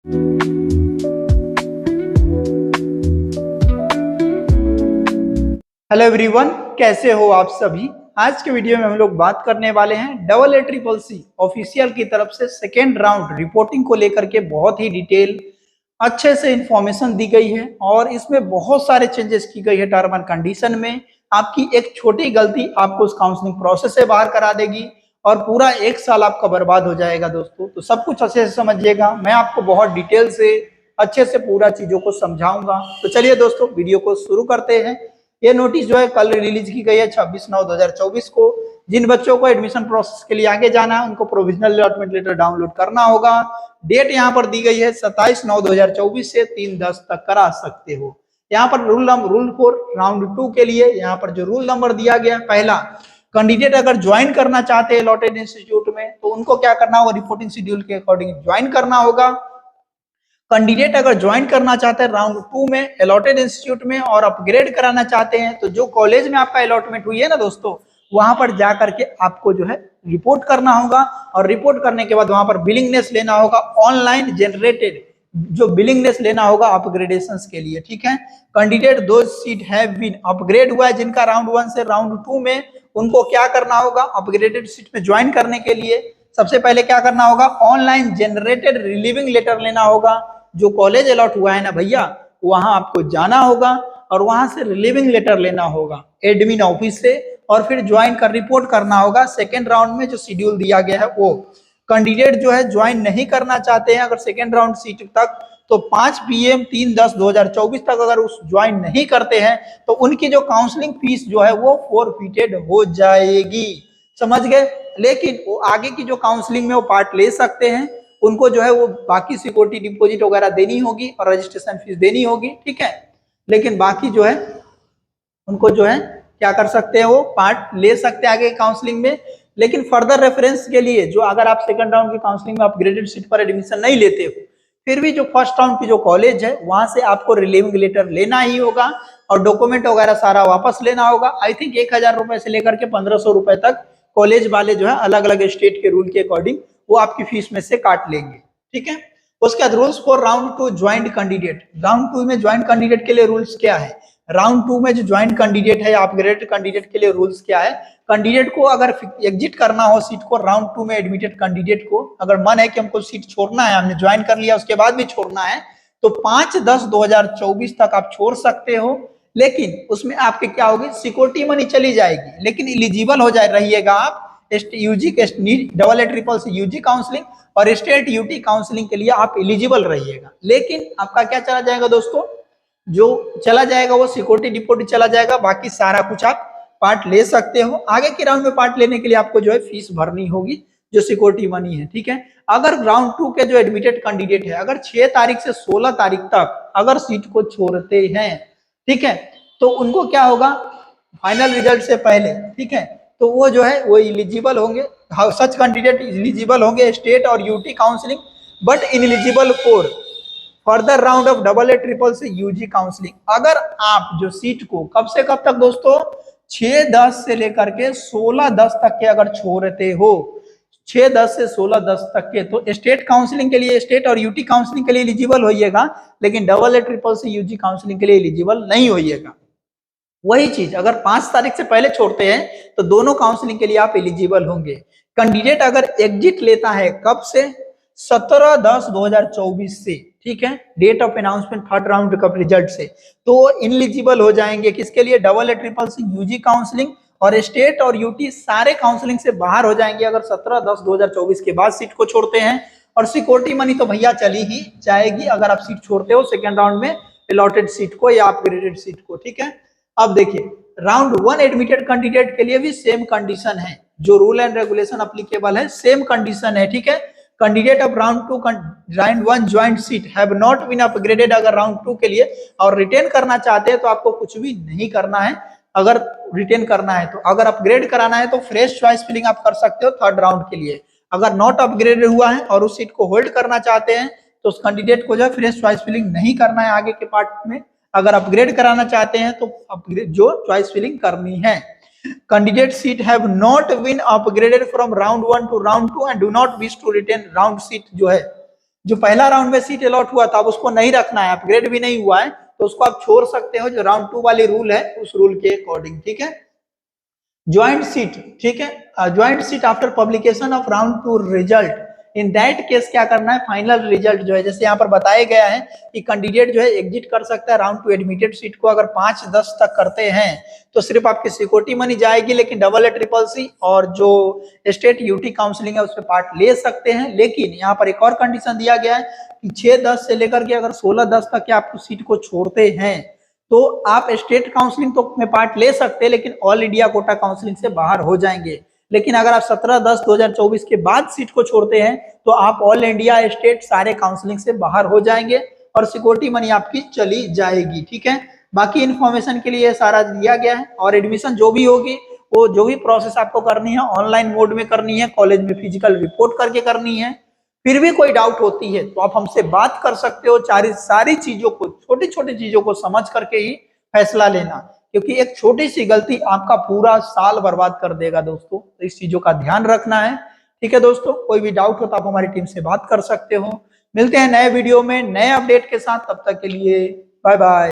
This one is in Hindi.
हेलो एवरीवन, कैसे हो आप सभी। आज के वीडियो में हम लोग बात करने वाले हैं AA CCC ऑफिशियल की तरफ से सेकेंड राउंड रिपोर्टिंग को लेकर के बहुत ही डिटेल अच्छे से इंफॉर्मेशन दी गई है और इसमें बहुत सारे चेंजेस की गई है टर्म एंड कंडीशन में। आपकी एक छोटी गलती आपको उस काउंसलिंग प्रोसेस से बाहर करा देगी और पूरा एक साल आपका बर्बाद हो जाएगा दोस्तों। तो सब कुछ अच्छे से समझिएगा, मैं आपको बहुत डिटेल से अच्छे से पूरा चीजों को समझाऊंगा। तो चलिए दोस्तों, वीडियो को शुरू करते हैं। ये नोटिस जो है कल रिलीज की गई है 26/9/2024 को। जिन बच्चों को एडमिशन प्रोसेस के लिए आगे जाना है उनको प्रोविजनल अलॉटमेंट लेटर डाउनलोड करना होगा। डेट यहाँ पर दी गई है 27/9/2024 से 3/10 तक करा सकते हो। यहाँ पर रूल फॉर राउंड 2 के लिए यहाँ पर जो रूल नंबर दिया गया, पहला, कैंडिडेट अगर ज्वाइन करना चाहते हैं अलॉटेड इंस्टीट्यूट में तो उनको क्या करना होगा, रिपोर्टिंग शेड्यूल के अकॉर्डिंग ज्वाइन करना होगा। कैंडिडेट अगर ज्वाइन करना चाहते हैं राउंड 2 में अलॉटेड इंस्टीट्यूट में और अपग्रेड कराना चाहते हैं तो जो कॉलेज में आपका अलॉटमेंट हुई है ना दोस्तों, वहां पर जा करके आपको जो है रिपोर्ट करना होगा और रिपोर्ट करने के बाद वहां पर बिलिंगनेस लेना होगा, ऑनलाइन जनरेटेड जो बिलिंगनेस लेना होगा अपग्रेडेशन के लिए। ठीक है, कैंडिडेट दो सीट हैव बीन अपग्रेड हुआ है जिनका राउंड 1 से राउंड 2 में, उनको क्या करना होगा, अपग्रेडेड सीट में ज्वाइन करने के लिए सबसे पहले क्या करना होगा, ऑनलाइन जनरेटेड रिलीविंग लेटर लेना होगा। जो कॉलेज अलॉट हुआ है ना भैया, वहां आपको जाना होगा और वहां से रिलीविंग लेटर लेना होगा एडमिन ऑफिस से और फिर ज्वाइन कर रिपोर्ट करना होगा सेकेंड राउंड में जो शेड्यूल दिया गया है वो। कैंडिडेट जो है ज्वाइन नहीं करना चाहते हैं अगर सेकेंड राउंड सीट तक, तो 5 PM 3/10/2024 तक अगर उस ज्वाइन नहीं करते हैं तो उनकी जो काउंसलिंग फीस जो है वो फॉरफिटेड हो जाएगी। समझ गए। लेकिन वो आगे की जो काउंसलिंग में वो पार्ट ले सकते हैं, उनको जो है वो बाकी सिक्योरिटी डिपॉजिट वगैरह देनी होगी और रजिस्ट्रेशन फीस देनी होगी। ठीक है, लेकिन बाकी जो है उनको जो है क्या कर सकते हैं, वो पार्ट ले सकते हैं आगे काउंसलिंग में। लेकिन फर्दर रेफरेंस के लिए जो अगर आप सेकंड राउंड की काउंसलिंग में अपग्रेडेड सीट पर एडमिशन नहीं लेते हो, फिर भी जो फर्स्ट राउंड की जो कॉलेज है वहां से आपको रिलीविंग लेटर लेना ही होगा और डॉक्यूमेंट वगैरह सारा वापस लेना होगा। आई थिंक 1000 रुपए से लेकर के 1500 रुपए तक कॉलेज वाले जो है अलग अलग स्टेट के रूल के अकॉर्डिंग वो आपकी फीस में से काट लेंगे। ठीक है, उसके बाद rules for round 2 joint candidate. Round 2 में ज्वाइंट कैंडिडेट के लिए रूल्स क्या है, राउंड 2 में जो ज्वाइंट कैंडिडेट है या अपग्रेडेड कैंडिडेट के लिए रूल्स क्या है। कैंडिडेट को अगर एग्जिट करना हो सीट को राउंड 2 में, एडमिटेड कैंडिडेट को अगर मन है कि हमको सीट छोड़ना है, हमने ज्वाइन कर लिया उसके बाद भी छोड़ना है, तो 5/10/2024 तक आप छोड़ सकते हो। लेकिन उसमें आपके क्या होगी, सिक्योरिटी मनी चली जाएगी, लेकिन एलिजिबल हो जाए रहिएगा आप UG AA CCC UG counselling और स्टेट यूटी काउंसलिंग के लिए आप एलिजिबल रहिएगा। लेकिन आपका क्या चला जाएगा दोस्तों, जो चला जाएगा वो सिक्योरिटी डिपॉजिट चला जाएगा, बाकी सारा कुछ आप पार्ट ले सकते हो। आगे के राउंड में पार्ट लेने के लिए आपको जो है फीस भरनी होगी जो सिक्योरिटी मनी है। ठीक है, अगर राउंड 2 के जो एडमिटेड कैंडिडेट है अगर 6 तारीख से 16 तारीख तक अगर सीट को छोड़ते हैं, ठीक है, तो उनको क्या होगा, फाइनल रिजल्ट से पहले, ठीक है, तो वो जो है वो एलिजिबल होंगे, सच कैंडिडेट एलिजिबल होंगे स्टेट और UT counselling, but ineligible for further round of AA CCC UG counselling. अगर आप जो सीट को कब से कब तक दोस्तों, 6/10 से लेकर के 16/10 तक के अगर छोड़ते हो, 6/10 से 16/10 तक के, तो स्टेट काउंसलिंग के लिए, स्टेट और यूटी काउंसलिंग के लिए एलिजिबल होइएगा, लेकिन AA CCC यूजी काउंसलिंग के लिए एलिजिबल नहीं होइएगा। वही चीज अगर 5 तारीख से पहले छोड़ते हैं तो दोनों काउंसलिंग के लिए आप एलिजिबल होंगे। कैंडिडेट अगर एग्जिट लेता है कब से, 17/10/2024 से, ठीक है, date of announcement third round का रिजल्ट से, तो इनएलिजिबल हो जाएंगे किसके लिए, AA CCC यूजी काउंसलिंग और स्टेट और यूटी सारे काउंसलिंग से बाहर हो जाएंगे अगर 17/10/2024 के बाद सीट को छोड़ते हैं। और सिक्योरिटी मनी तो भैया चली ही जाएगी अगर आप सीट छोड़ते हो सेकेंड राउंड में अलॉटेड सीट को या अपग्रेडेड सीट को। ठीक है, अब देखिए राउंड 1 एडमिटेड कैंडिडेट के लिए भी सेम कंडीशन है, जो रूल एंड रेगुलेशन अप्लीकेबल है सेम कंडीशन है। ठीक है, candidate of round 1 joint seat have not been upgraded अगर राउंड 2 के लिए और रिटेन करना चाहते हैं तो आपको कुछ भी नहीं करना है। अगर रिटेन करना है तो, अगर अपग्रेड कराना है तो फ्रेश चॉइस फिलिंग आप कर सकते हो थर्ड राउंड के लिए। अगर नॉट अपग्रेडेड हुआ है और उस सीट को होल्ड करना चाहते हैं तो उस कैंडिडेट को जो है फ्रेश चॉइस फिलिंग नहीं करना है आगे के पार्ट में। अगर अपग्रेड कराना चाहते हैं तो अपग्रेड जो चॉइस फिलिंग करनी है। Candidate seat have not been upgraded from round 1 to round 2 and do not wish to retain round seat जो है जो पहला राउंड में सीट अलॉट हुआ था अब उसको नहीं रखना है, अपग्रेड भी नहीं हुआ है, तो उसको आप छोड़ सकते हो, जो राउंड 2 वाली रूल है उस रूल के अकॉर्डिंग, ठीक है। ज्वाइंट सीट, ठीक है, joint seat after publication of round 2 result, in that case क्या करना है, फाइनल रिजल्ट जो है जैसे यहाँ पर बताया गया है कि कैंडिडेट जो है एग्जिट कर सकता है राउंड 2 एडमिटेड सीट को, अगर 5-10 तक करते हैं तो सिर्फ आपकी सिक्योरिटी मनी जाएगी, लेकिन डबल ट्रिपल सी और जो स्टेट यूटी काउंसलिंग है उसमें पार्ट ले सकते हैं। लेकिन यहाँ पर एक और कंडीशन दिया गया है कि 6-10 से लेकर के अगर 16-10 तक के आप सीट को छोड़ते हैं तो आप स्टेट काउंसलिंग तो में पार्ट ले सकते हैं, लेकिन ऑल इंडिया कोटा काउंसलिंग से बाहर हो जाएंगे। लेकिन अगर आप 17-10-2024 के बाद सीट को छोड़ते हैं तो आप ऑल इंडिया स्टेट सारे काउंसलिंग से बाहर हो जाएंगे और सिक्योरिटी मनी आपकी चली जाएगी, ठीक है। बाकी इन्फॉर्मेशन के लिए सारा दिया गया है, और एडमिशन जो भी होगी वो जो भी प्रोसेस आपको करनी है ऑनलाइन मोड में करनी है, कॉलेज में फिजिकल रिपोर्ट करके करनी है। फिर भी कोई डाउट होती है तो आप हमसे बात कर सकते हो, सारी चीजों को, छोटी छोटी चीजों को समझ करके ही फैसला लेना, क्योंकि एक छोटी सी गलती आपका पूरा साल बर्बाद कर देगा दोस्तों, तो इस चीजों का ध्यान रखना है, ठीक है दोस्तों। कोई भी डाउट हो तो आप हमारी टीम से बात कर सकते हो। मिलते हैं नए वीडियो में नए अपडेट के साथ, तब तक के लिए बाय बाय।